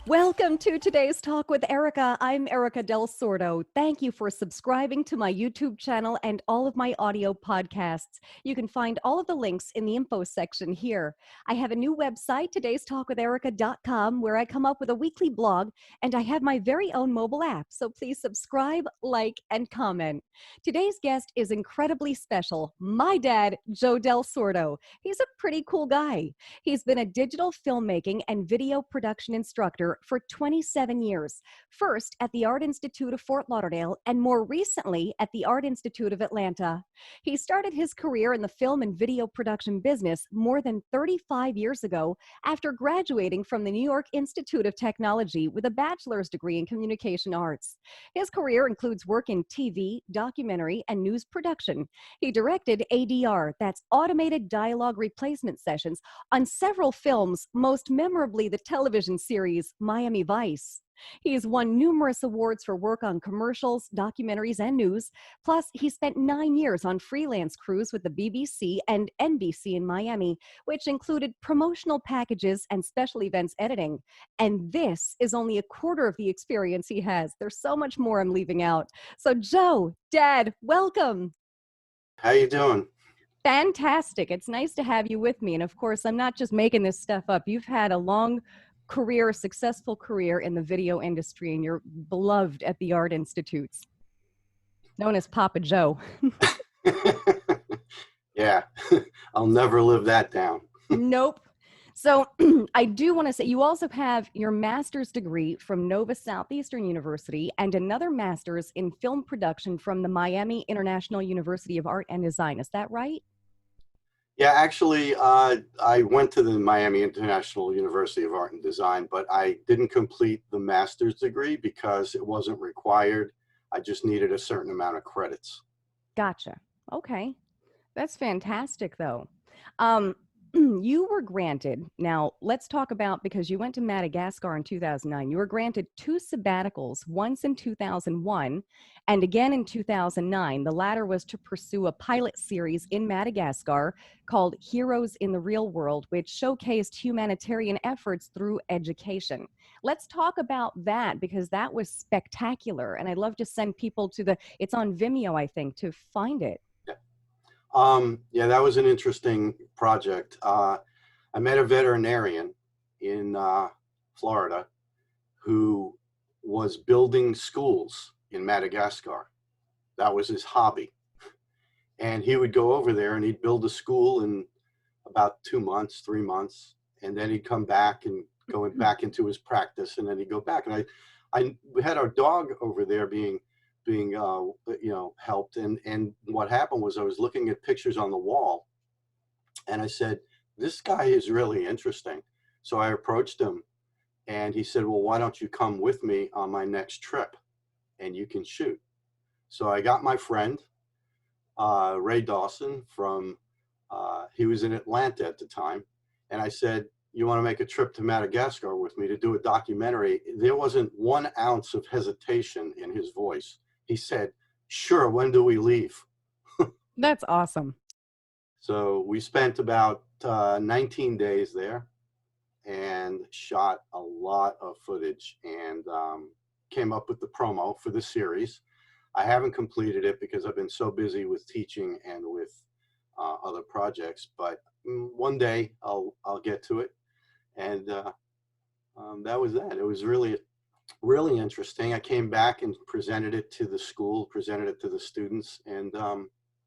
Welcome to today's Talk with Erika. I'm Erika Del Sordo. Thank you for subscribing to my YouTube channel and all of my audio podcasts. You can find all of the links in the info section here. I have a new website, todaystalkwitherika.com, where I come up with a weekly blog, and I have my very own mobile app. So please subscribe, like, and comment. Today's guest is incredibly special. My dad, Joe Del Sordo. He's a pretty cool guy. He's been a digital filmmaking and video production instructor for 27 years, first at the Art Institute of Fort Lauderdale and more recently at the Art Institute of Atlanta. He started his career in the film and video production business more than 35 years ago after graduating from the New York Institute of Technology with a bachelor's degree in communication arts. His career includes work in TV, documentary, and news production. He directed ADR, that's automated dialogue replacement sessions, on several films, most memorably the television series Miami Vice. He has won numerous awards for work on commercials, documentaries, and news. Plus, he spent 9 years on freelance crews with the BBC and NBC in Miami, which included promotional packages and special events editing. And this is only a quarter of the experience he has. There's so much more I'm leaving out. So, Joe, Dad, welcome. How you doing? Fantastic. It's nice to have you with me. And of course, I'm not just making this stuff up. You've had a long career, successful career in the video industry, and you're beloved at the Art Institutes, known as Papa Joe. Yeah, I'll never live that down. Nope. So I do want to say you also have your master's degree from Nova Southeastern University and another master's in film production from the Miami International University of Art and Design. Is that right? Yeah, actually, I went to the Miami International University of Art and Design, but I didn't complete the master's degree because it wasn't required. I just needed a certain amount of credits. Gotcha. Okay. That's fantastic, though. You were granted, now let's talk about, because you went to Madagascar in 2009, you were granted 2 sabbaticals, once in 2001 and again in 2009. The latter was to pursue a pilot series in Madagascar called Heroes in the Real World, which showcased humanitarian efforts through education. Let's talk about that, because that was spectacular. And I'd love to send people to it's on Vimeo, I think, to find it. Yeah, that was an interesting project. I met a veterinarian in Florida who was building schools in Madagascar. That was his hobby. And he would go over there and he'd build a school in about 2 months, 3 months, and then he'd come back and go back into his practice, and then he'd go back. And we had our dog over there being helped, and what happened was I was looking at pictures on the wall, and I said, this guy is really interesting. So I approached him, and he said, well, why don't you come with me on my next trip and you can shoot? So I got my friend Ray Dawson from he was in Atlanta at the time, and I said, you want to make a trip to Madagascar with me to do a documentary? There wasn't 1 ounce of hesitation in his voice. He said, sure, when do we leave? That's awesome. So we spent about 19 days there and shot a lot of footage, and came up with the promo for the series. I haven't completed it because I've been so busy with teaching and with other projects, but one day I'll get to it. And that was that. It was really interesting. I came back and presented it to the school, presented it to the students, and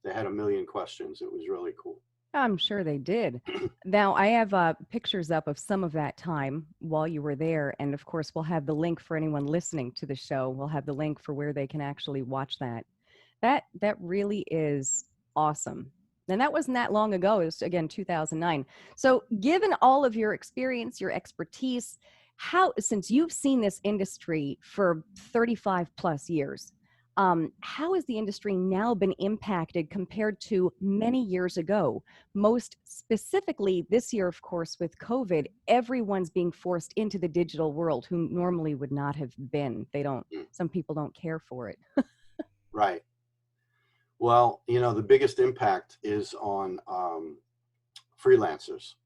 they had a million questions. It was really cool. I'm sure they did. Now, I have pictures up of some of that time while you were there. And of course, we'll have the link for anyone listening to the show. We'll have the link for where they can actually watch that. That really is awesome. And that wasn't that long ago. It was, again, 2009. So given all of your experience, your expertise, since you've seen this industry for 35 plus years, how has the industry now been impacted compared to many years ago? Most specifically this year, of course, with COVID, everyone's being forced into the digital world who normally would not have been. Some people don't care for it. Right. Well, the biggest impact is on freelancers,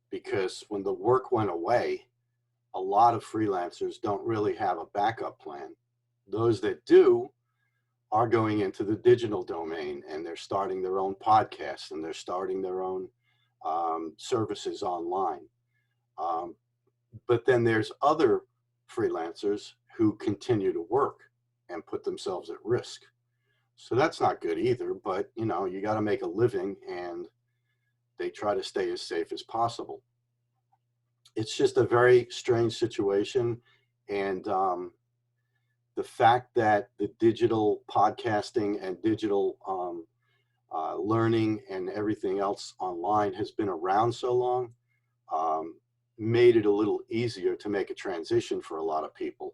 because when the work went away, a lot of freelancers don't really have a backup plan. Those that do are going into the digital domain, and they're starting their own podcasts, and they're starting their own services online. Um, but then there's other freelancers who continue to work and put themselves at risk. So that's not good either, but you know, you got to make a living, and they try to stay as safe as possible. It's just a very strange situation. And the fact that the digital podcasting and digital learning and everything else online has been around so long um, made it a little easier to make a transition for a lot of people.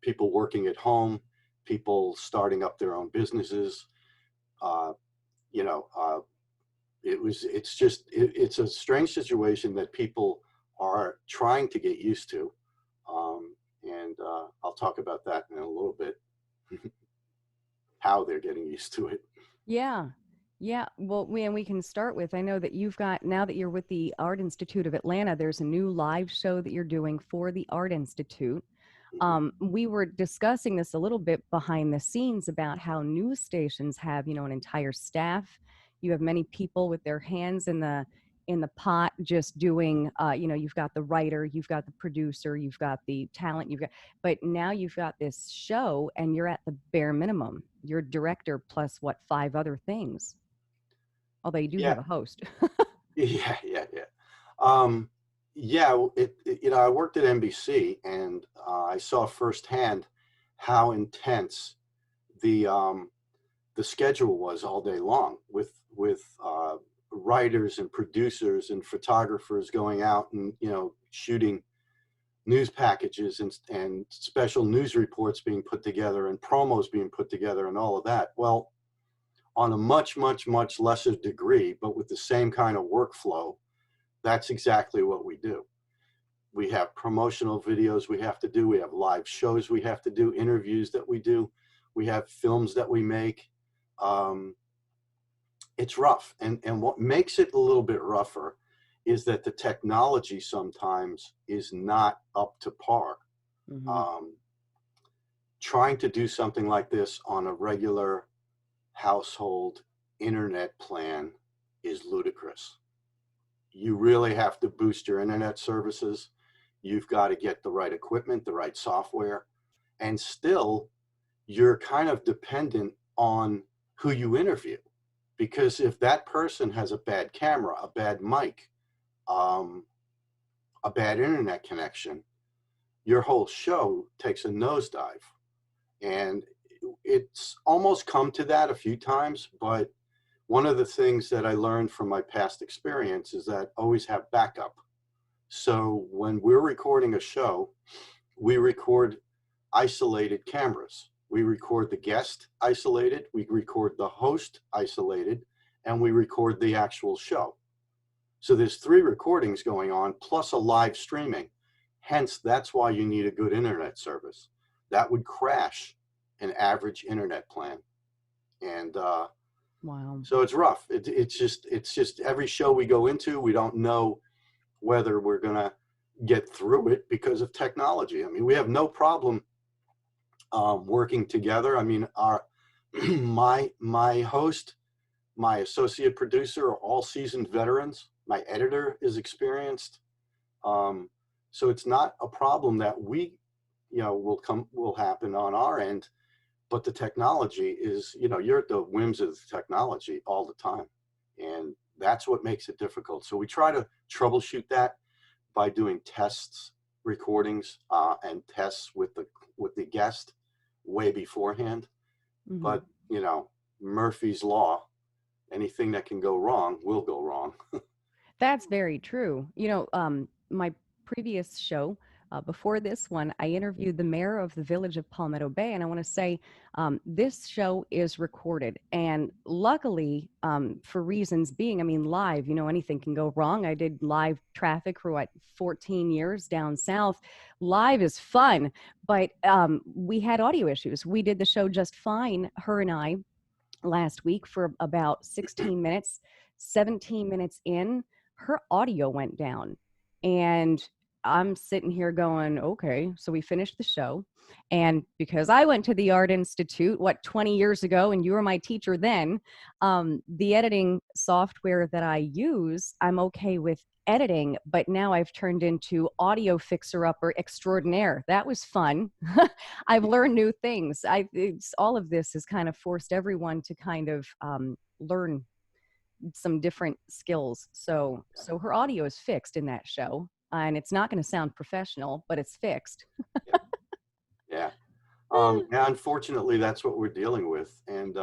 People working at home, people starting up their own businesses. Uh, you know, it's a strange situation that people are trying to get used to. And I'll talk about that in a little bit, how they're getting used to it. Yeah. Yeah. Well, we can start with, I know that you've got, now that you're with the Art Institute of Atlanta, there's a new live show that you're doing for the Art Institute. Mhm. We were discussing this a little bit behind the scenes about how news stations have, you know, an entire staff. You have many people with their hands in the pot, just doing, you know, you've got the writer, you've got the producer, you've got the talent, but now you've got this show and you're at the bare minimum. You're director plus what, 5 other things, although you do Yeah, have a host. yeah. Um, yeah, you know, I worked at NBC, and I saw firsthand how intense the um, the schedule was all day long, with writers and producers and photographers going out and, you know, shooting news packages and special news reports being put together and promos being put together and all of that. Well, on a much lesser degree, but with the same kind of workflow, that's exactly what we do. We have promotional videos we have to do. We have live shows we have to do, interviews that we do. We have films that we make. Um, it's rough. And what makes it a little bit rougher is that the technology sometimes is not up to par. Hmm. Um, Trying to do something like this on a regular household internet plan is ludicrous. You really have to boost your internet services. You've got to get the right equipment, the right software, and still you're kind of dependent on who you interview. Because if that person has a bad camera, a bad mic, um, a bad internet connection, your whole show takes a nosedive. And it's almost come to that a few times, but one of the things that I learned from my past experience is that always have backup. So when we're recording a show, we record isolated cameras. We record the guest isolated, we record the host isolated, and we record the actual show. So there's 3 recordings going on plus a live streaming. Hence, that's why you need a good internet service. That would crash an average internet plan. And Wow. so it's rough. It's just every show we go into, we don't know whether we're gonna get through it because of technology. I mean, we have no problem working together. I mean, our my host, my associate producer are all seasoned veterans. My editor is experienced. Um, so it's not a problem that we, you know, will happen on our end. But the technology is, you know, you're at the whims of the technology all the time, and that's what makes it difficult. So we try to troubleshoot that by doing tests, recordings, and tests with the guest way beforehand. Hmm. But you know, Murphy's law: anything that can go wrong will go wrong. That's very true. You know, my previous show, before this one, I interviewed the mayor of the village of Palmetto Bay. And I want to say this show is recorded. And luckily, for reasons being, I mean, live, you know, anything can go wrong. I did live traffic for what, 14 years down south. Live is fun, but we had audio issues. We did the show just fine, her and I, last week for about 16 minutes. 17 minutes in, her audio went down. And I'm sitting here going, okay, so we finished the show. And because I went to the Art Institute, 20 years ago, and you were my teacher then, the editing software that I use, I'm okay with editing, but now I've turned into audio fixer-upper extraordinaire. That was fun. I've learned new things. All of this has kind of forced everyone to kind of learn some different skills. So her audio is fixed in that show, and it's not going to sound professional, but it's fixed. Yeah. Yeah. Yeah, unfortunately, that's what we're dealing with. And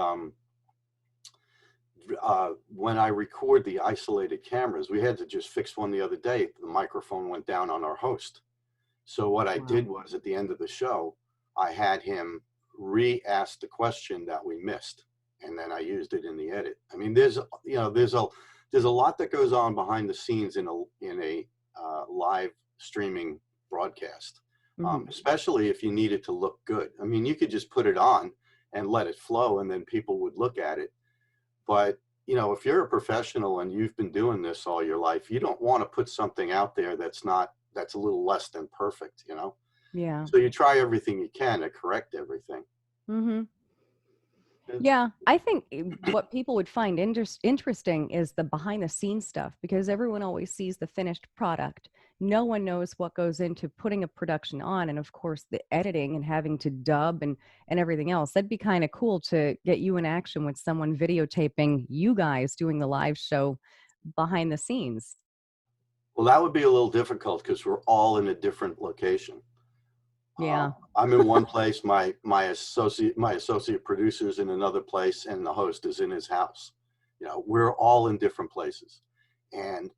when I record the isolated cameras, we had to just fix one the other day. The microphone went down on our host. So what I Wow. did was at the end of the show, I had him re-ask the question that we missed, and then I used it in the edit. I mean, there's a lot that goes on behind the scenes in a live streaming broadcast, Mm-hmm. especially if you need it to look good. I mean, you could just put it on and let it flow, and then people would look at it. But if you're a professional and you've been doing this all your life, you don't want to put something out there that's a little less than perfect. Yeah. So you try everything you can to correct everything. Mm-hmm. It- Yeah, I think what people would find interesting is the behind the scenes stuff, because everyone always sees the finished product. No one knows what goes into putting a production on, and of course the editing and having to dub and everything else. That'd be kind of cool to get you in action with someone videotaping you guys doing the live show behind the scenes. Well, that would be a little difficult because we're all in a different location. Yeah. I'm in one place, my associate producer's in another place, and the host is in his house. We're all in different places, and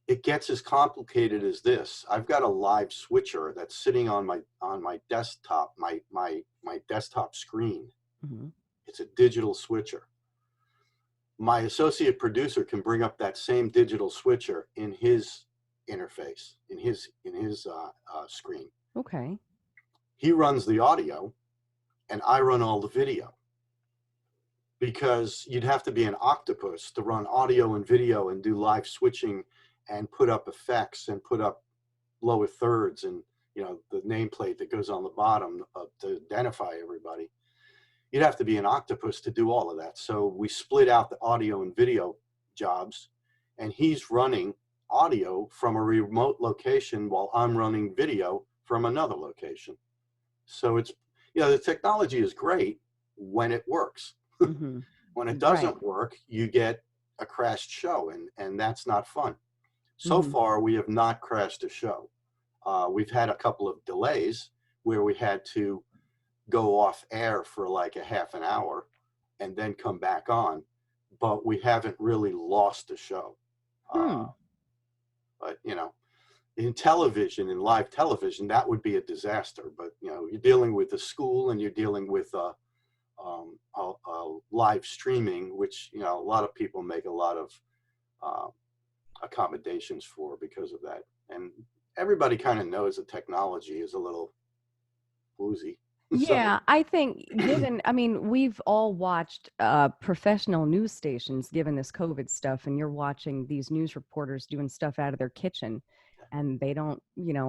it gets as complicated as this. I've got a live switcher that's sitting on my desktop, my desktop screen. Hmm. It's a digital switcher. My associate producer can bring up that same digital switcher in his interface, in his screen. Okay. He runs the audio, and I run all the video, because you'd have to be an octopus to run audio and video and do live switching and put up effects and put up lower thirds and the nameplate that goes on the bottom to identify everybody. You'd have to be an octopus to do all of that. So we split out the audio and video jobs, and he's running audio from a remote location while I'm running video from another location. So it's, the technology is great when it works. Hmm. When it Right. doesn't work, you get a crashed show, and that's not fun. So Hmm. far, we have not crashed a show. We've had a couple of delays where we had to go off air for like a half an hour and then come back on, but we haven't really lost a show. Hmm. But in television, in live television, that would be a disaster. But you're dealing with a school, and you're dealing with live streaming, which a lot of people make a lot of uh, accommodations for because of that. And everybody kind of knows the technology is a little woozy. So Yeah, I think I mean, we've all watched professional news stations given this COVID stuff, and you're watching these news reporters doing stuff out of their kitchen, and they don't,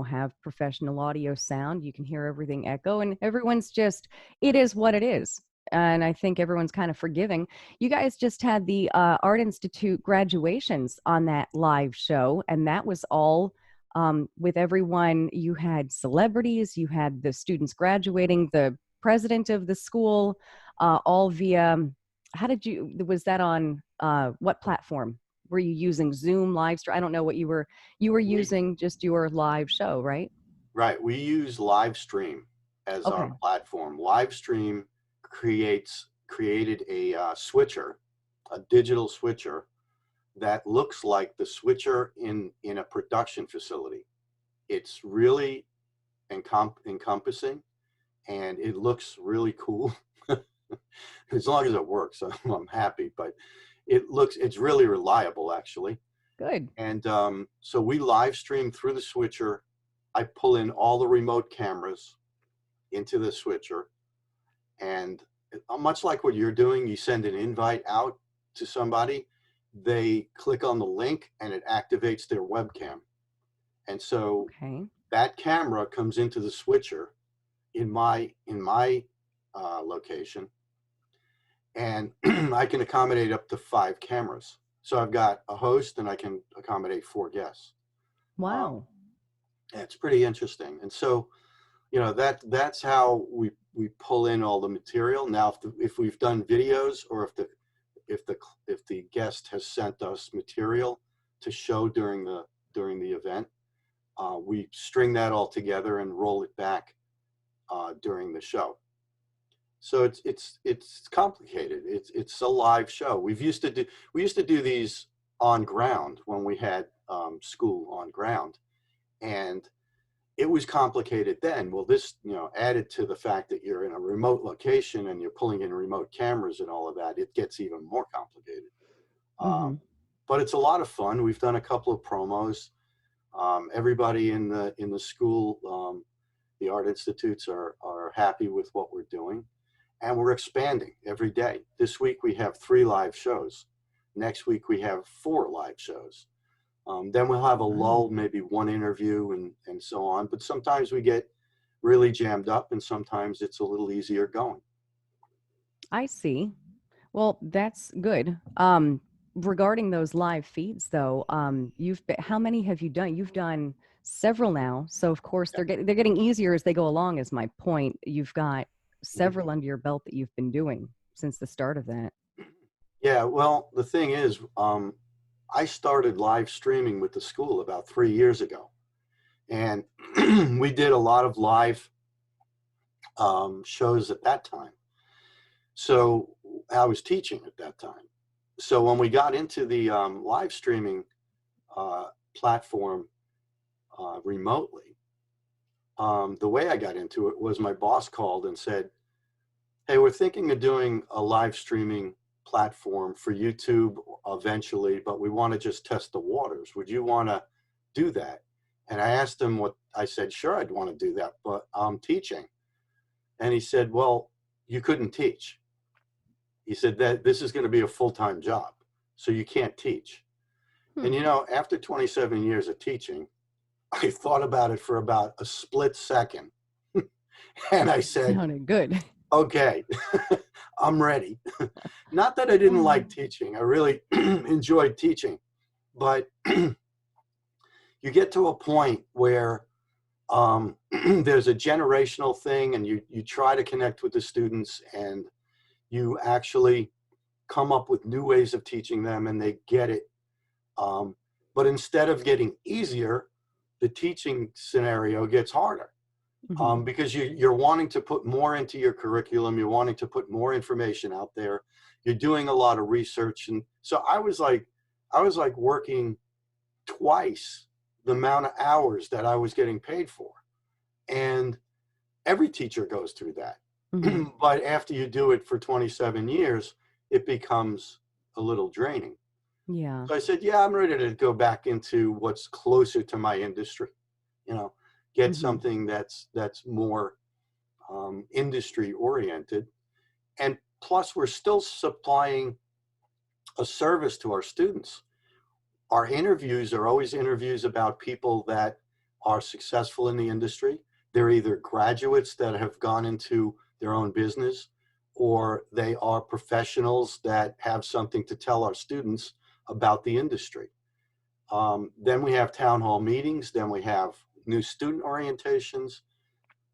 have professional audio sound. You can hear everything echo, and everyone's just, it is what it is. And I think everyone's kind of forgiving. You guys just had the Art Institute graduations on that live show, and that was all with everyone. You had celebrities, you had the students graduating, the president of the school, all via, was that on what platform? Were you using Zoom, Livestream? I don't know what you were we using, just your live show, right? right, we use Livestream as our Okay. platform. Livestream created a switcher, a digital switcher that looks like the switcher in a production facility. It's really encompassing, and it looks really cool. As long as it works, I'm happy. But it's really reliable, actually. Good. And so we live stream through the switcher. I pull in all the remote cameras into the switcher, and much like what you're doing, you send an invite out to somebody, they click on the link, and it activates their webcam. And so Okay. that camera comes into the switcher in my location, and I can accommodate up to 5 cameras. So I've got a host and I can accommodate 4 guests. Um, Wow. yeah, it's pretty interesting. And so, that's how we pull in all the material. Now, if we've done videos, or if the guest has sent us material to show during the event, we string that all together and roll it back during the show. So it's complicated. It's a live show. We used to do these on ground when we had school on ground, and it was complicated then. Well, this, added to the fact that you're in a remote location and you're pulling in remote cameras and all of that, it gets even more complicated. Mm-hmm. But it's a lot of fun. We've done a couple of promos. Everybody in the school, the art institutes are happy with what we're doing, and we're expanding every day. This week we have 3 live shows. Next week we have 4 live shows. Then we'll have a Wow. lull, maybe 1 interview and so on. But sometimes we get really jammed up, and sometimes it's a little easier going. I see. Well, that's good. Regarding those live feeds, though, how many have you done? You've done several now, so of course they're getting easier as they go along. Is my point. You've got Mhm. several under your belt that you've been doing since the start of that. Yeah, well, the thing is, I started live streaming with the school about 3 years ago, and we did a lot of live shows at that time. So I was teaching at that time. So when we got into the live streaming uh, platform remotely, the way I got into it was my boss called and said, "Hey, we're thinking of doing a live streaming platform for YouTube eventually, but we want to just test the waters. Would you want to do that?" And I asked him what I said, "Sure, I'd want to do that, but I'm teaching." And he said, "Well, you couldn't teach." He said that this is going to be a full-time job, so you can't teach. Hmm. And after 27 years of teaching, I thought about it for about a split second. And I said, Sounded good. "Okay, I'm ready." Not that I didn't like teaching. I really enjoyed teaching, but you get to a point where there's a generational thing, and you try to connect with the students, and you actually come up with new ways of teaching them, and they get it. Um, but instead of getting easier, the teaching scenario gets harder, Hmm. because you're wanting to put more into your curriculum. You're wanting to put more information out there. You're doing a lot of research. And so I was like working twice the amount of hours that I was getting paid for. And every teacher goes through that. Hmm. But after you do it for 27 years, it becomes a little draining. Yeah. So I said, "Yeah, I'm ready to go back into what's closer to my industry, you know, get Hmm. something that's more industry oriented. And plus, we're still supplying a service to our students. Our interviews are always interviews about people that are successful in the industry. They're either graduates that have gone into their own business, or they are professionals that have something to tell our students about the industry. Then we have town hall meetings. Then we have new student orientations.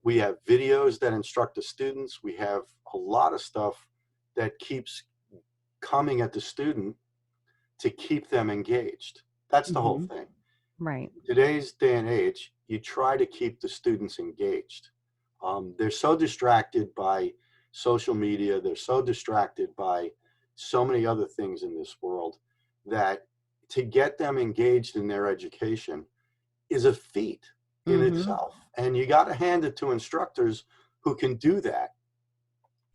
We have videos that instruct the students. We have a lot of stuff that keeps coming at the student to keep them engaged. That's the whole Hmm. thing. Right. Today's day and age, you try to keep the students engaged. They're so distracted by social media. They're so distracted by so many other things in this world, that to get them engaged in their education is a feat in Hmm. itself. And you got to hand it to instructors who can do that.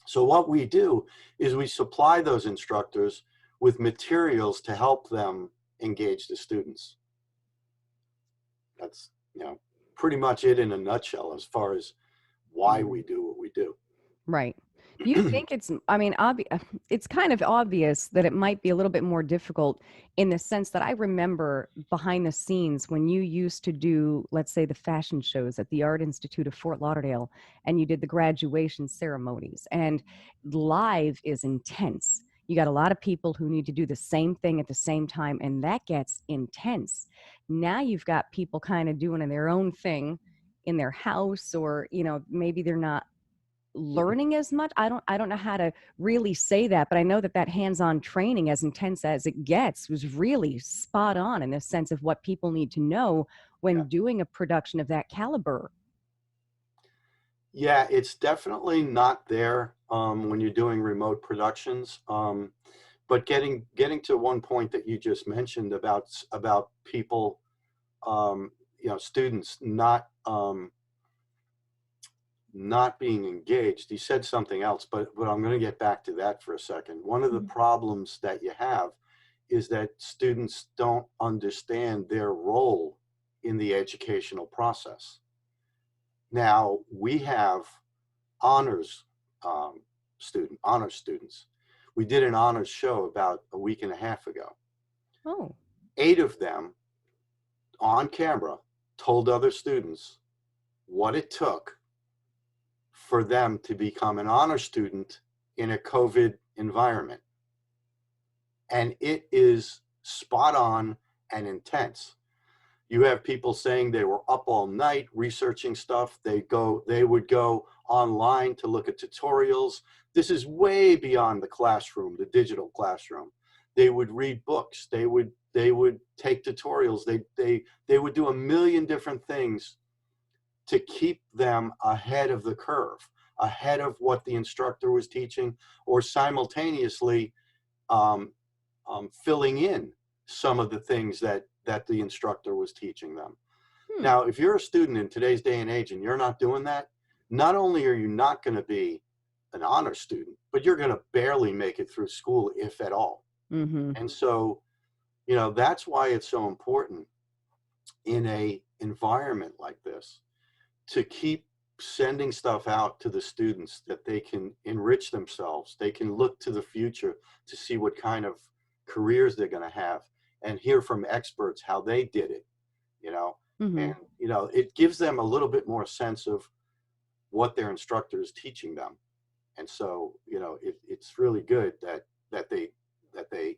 So what we do is we supply those instructors with materials to help them engage the students. That's, pretty much it in a nutshell as far as why Yeah. we do what we do. Right. Do you think it's, I mean, it's kind of obvious that it might be a little bit more difficult in the sense that I remember behind the scenes when you used to do, let's say, the fashion shows at the Art Institute of Fort Lauderdale, and you did the graduation ceremonies, and live is intense. You got a lot of people who need to do the same thing at the same time, and that gets intense. Now you've got people kind of doing their own thing in their house, or, maybe they're not learning as much. I don't know how to really say that, but I know that that hands-on training, as intense as it gets, was really spot on in the sense of what people need to know Yeah. when doing a production of that caliber. Yeah, it's definitely not there when you're doing remote productions. But getting to one point that you just mentioned about people, students not being engaged. You said something else, but I'm going to get back to that for a second. One of the Mhm. problems that you have is that students don't understand their role in the educational process. Now we have honors honors students. We did an honors show about a week and a half ago. Oh. 8 of them on camera told other students what it took for them to become an honor student in a COVID environment. And it is spot on and intense. You have people saying they were up all night researching stuff. They would go online to look at tutorials. This is way beyond the classroom, the digital classroom. They would read books. They would take tutorials. They would do a million different things to keep them ahead of the curve, ahead of what the instructor was teaching, or simultaneously um, filling in some of the things that the instructor was teaching them. Hmm. Now, if you're a student in today's day and age and you're not doing that, not only are you not going to be an honor student, but you're going to barely make it through school, if at all. Mm-hmm. And so, that's why it's so important in a environment like this to keep sending stuff out to the students that they can enrich themselves. They can look to the future to see what kind of careers they're going to have and hear from experts how they did it, you know, Mm-hmm. and, it gives them a little bit more sense of what their instructor is teaching them. And so, it's really good that they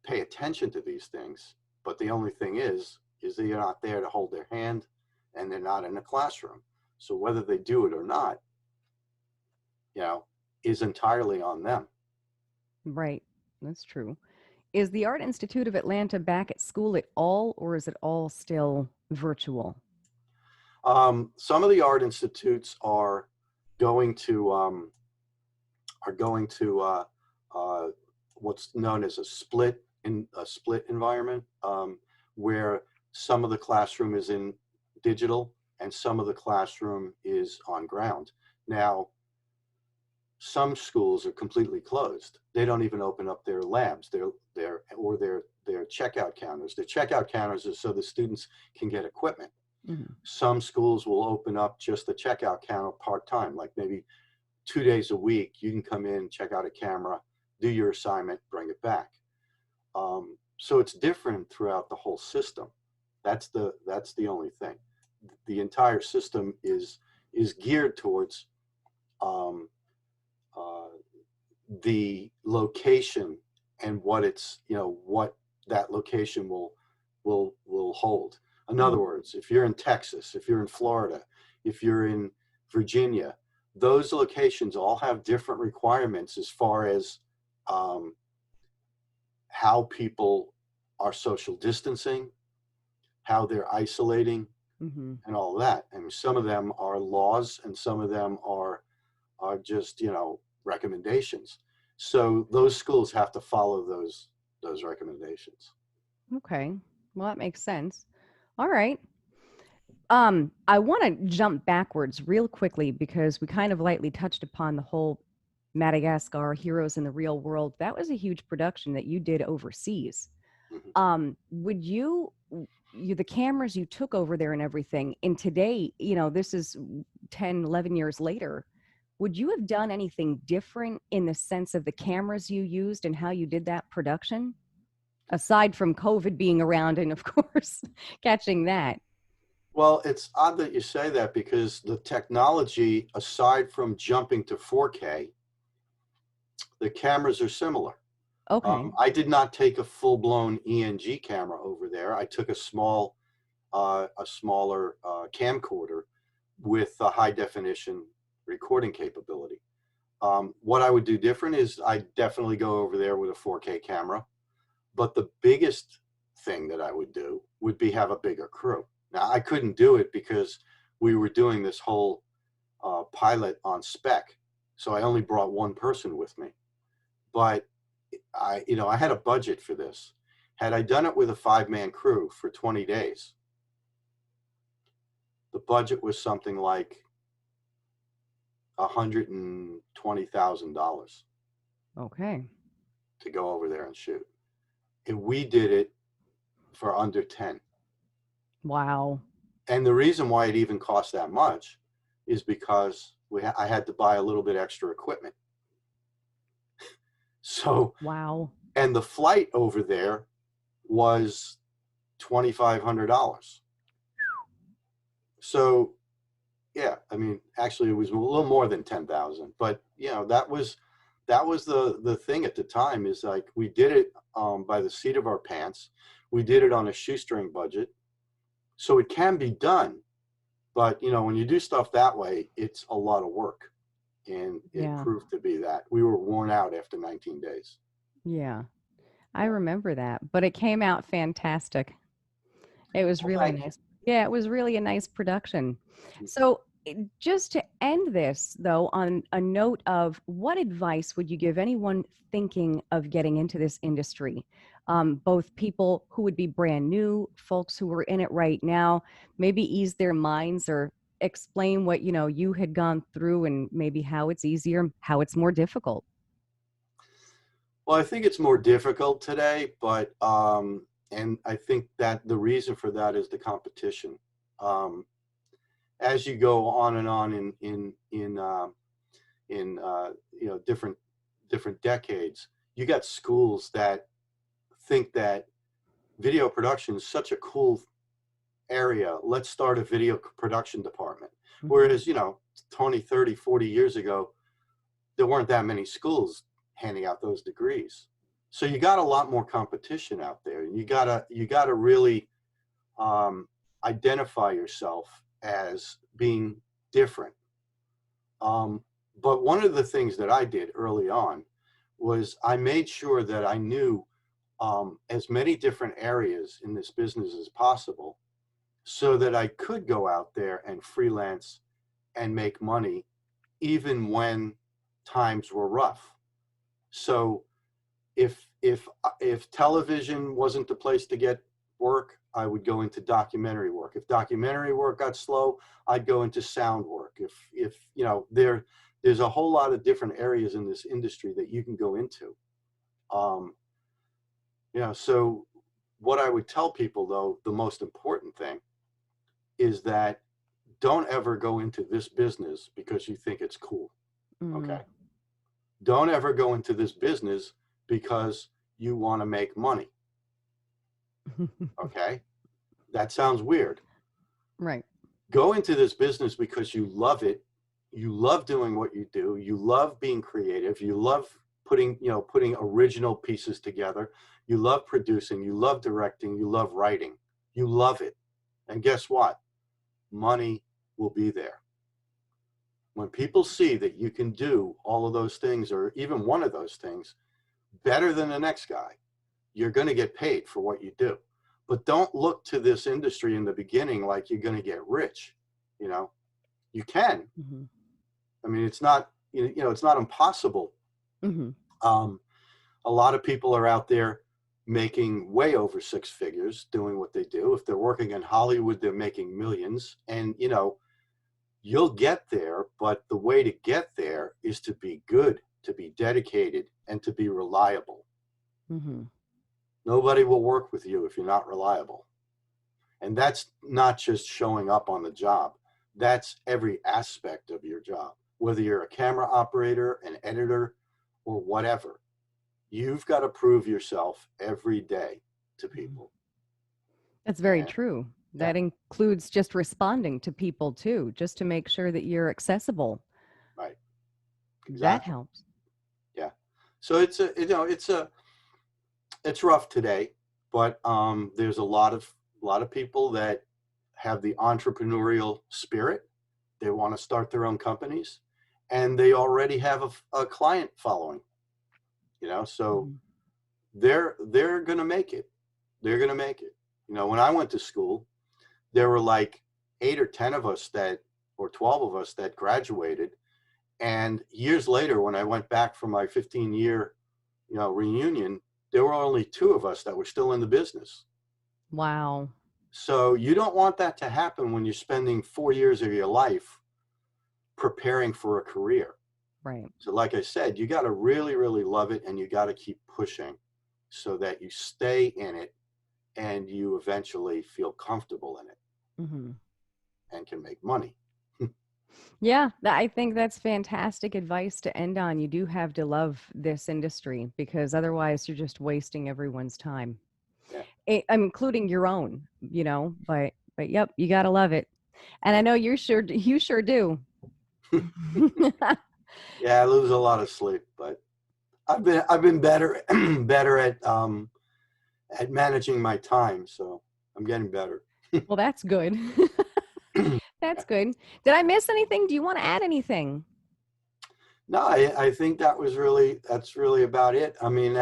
pay attention to these things. But the only thing is that you're not there to hold their hand and they're not in a classroom. So whether they do it or not, you know, is entirely on them. Right. That's true. Is the Art Institute of Atlanta back at school at all, or is it all still virtual? Some of the art institutes going to are going to uh, what's known as a split environment, where some of the classroom is in digital and some of the classroom is on ground. Now, some schools are completely closed. They don't even open up their labs, their checkout counters. The checkout counters are so the students can get equipment. Mm-hmm. Some schools will open up just the checkout counter part-time, like maybe 2 days a week. You can come in, check out a camera, do your assignment, bring it back. So it's different throughout the whole system. That's the only thing. The entire system is geared towards um, uh, the location and what that location will hold. In Mm-hmm. other words, if you're in Texas, if you're in Florida, if you're in Virginia, those locations all have different requirements as far as um, how people are social distancing, how they're isolating, Mm-hmm. and all of that. And some of them are laws, and some of them are just recommendations. So those schools have to follow those recommendations. Okay. Well, that makes sense. All right. I want to jump backwards real quickly because we kind of lightly touched upon the whole Madagascar Heroes in the Real World. That was a huge production that you did overseas. Mhm. Would the cameras you took over there and everything, and today, this is 10, 11 years later, would you have done anything different in the sense of the cameras you used and how you did that production? Aside from COVID being around and, of course, catching that. Well, it's odd that you say that because the technology, aside from jumping to 4K, the cameras are similar. Okay. I did not take a full-blown ENG camera over there. I took a smaller camcorder with a high definition recording capability. What I would do different is I definitely go over there with a 4K camera, but the biggest thing that I would do would be have a bigger crew. Now I couldn't do it because we were doing this whole pilot on spec, so I only brought one person with me. But I had a budget for this. Had I done it with a 5-man crew for 20 days, the budget was something like $120,000 Okay. to go over there and shoot. And we did it for under 10. Wow. And the reason why it even cost that much is because I had to buy a little bit extra equipment. So, Wow. and the flight over there was $2,500. So, yeah, I mean, actually, it was a little more than 10,000. But that was the thing at the time, is like we did it by the seat of our pants. We did it on a shoestring budget, so it can be done. But when you do stuff that way, it's a lot of work, and it Yeah. proved to be that. We were worn out after 19 days. Yeah. I remember that, but it came out fantastic. It was Well, really thank you. nice. Yeah, it was really a nice production. So, just to end this, though, on a note of what advice would you give anyone thinking of getting into this industry? Both people who would be brand new, folks who are in it right now, maybe ease their minds or explain what you had gone through and maybe how it's easier, how it's more difficult. Well, I think it's more difficult today, but and I think that the reason for that is the competition. Um, as you go on and on in different decades, you got schools that think that video production is such a cool area. Let's start a video production department. Mhm. Whereas 20, 30, 40 years ago, there weren't that many schools handing out those degrees. So you got a lot more competition out there. You gotta really identify yourself as being different. But one of the things that I did early on was I made sure that I knew as many different areas in this business as possible, so that I could go out there and freelance and make money even when times were rough. So if television wasn't the place to get work, I would go into documentary work. If documentary work got slow, I'd go into sound work. If there's a whole lot of different areas in this industry that you can go into. So what I would tell people, though, the most important thing is that don't ever go into this business because you think it's cool. Okay. Don't ever go into this business because you want to make money. Okay. That sounds weird. Right. Go into this business because you love it. You love doing what you do. You love being creative. You love putting original pieces together. You love producing. You love directing. You love writing. You love it. And guess what? Money will be there. When people see that you can do all of those things, or even one of those things, better than the next guy, you're going to get paid for what you do. But don't look to this industry in the beginning like you're going to get rich. You can. Mm-hmm. I mean, it's not impossible. Mm-hmm. A lot of people are out there making way over 6 figures doing what they do. If they're working in Hollywood, they're making millions. And you'll get there, but the way to get there is to be good, to be dedicated, and to be reliable. Mm-hmm. Nobody will work with you if you're not reliable. And that's not just showing up on the job. That's every aspect of your job. whether you're a camera operator, an editor, or whatever. You've got to prove yourself every day to people. That's very And true. yeah, That includes just responding to people too, just to make sure that you're accessible. right. That Exactly. helps. Yeah. So it's rough today, but there's a lot of people that have the entrepreneurial spirit. They want to start their own companies, and they already have a client following. So Mhm. they're gonna make it. They're gonna make it. When I went to school, there were like 8 or 10 of us or 12 of us that graduated. And years later, when I went back for my 15-year, reunion, there were only 2 of us that were still in the business. Wow. So you don't want that to happen when you're spending 4 years of your life preparing for a career. Right. So like I said, you got to really, really love it, and you got to keep pushing so that you stay in it and you eventually feel comfortable in it Hmm. and can make money. Yeah, I think that's fantastic advice to end on. You do have to love this industry because otherwise you're just wasting everyone's time, Yeah. including your own, but yep, you got to love it. And I know you sure do. Yeah, I lose a lot of sleep, but I've been better better at managing my time, so I'm getting better. Well, that's good. Yeah. That's good. Did I miss anything? Do you want to add anything? No, I think that's really about it. I mean,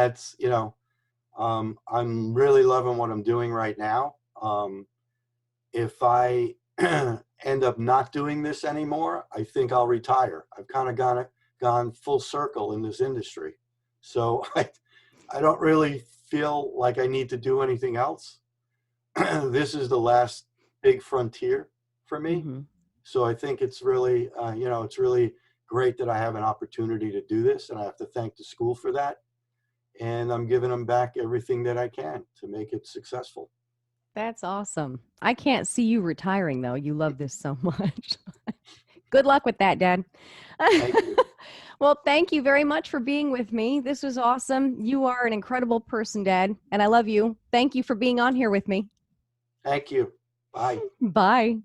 I'm really loving what I'm doing right now. If I end up not doing this anymore, I think I'll retire. I've kind of gone full circle in this industry. So I don't really feel like I need to do anything else. This is the last big frontier for me. Hmm. So I think it's really, it's really great that I have an opportunity to do this, and I have to thank the school for that. And I'm giving them back everything that I can to make it successful. That's awesome. I can't see you retiring though. You love this so much. Good luck with that, Dad. Thank you. Well, thank you very much for being with me. This was awesome. You are an incredible person, Dad, and I love you. Thank you for being on here with me. Thank you. Bye. Bye.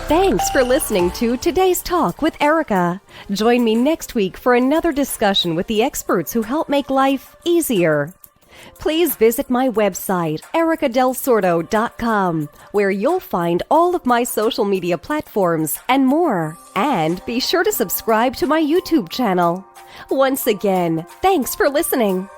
Thanks for listening to today's talk with Erika. Join me next week for another discussion with the experts who help make life easier. Please visit my website, erikadelsordo.com, where you'll find all of my social media platforms and more. And be sure to subscribe to my YouTube channel. Once again, thanks for listening.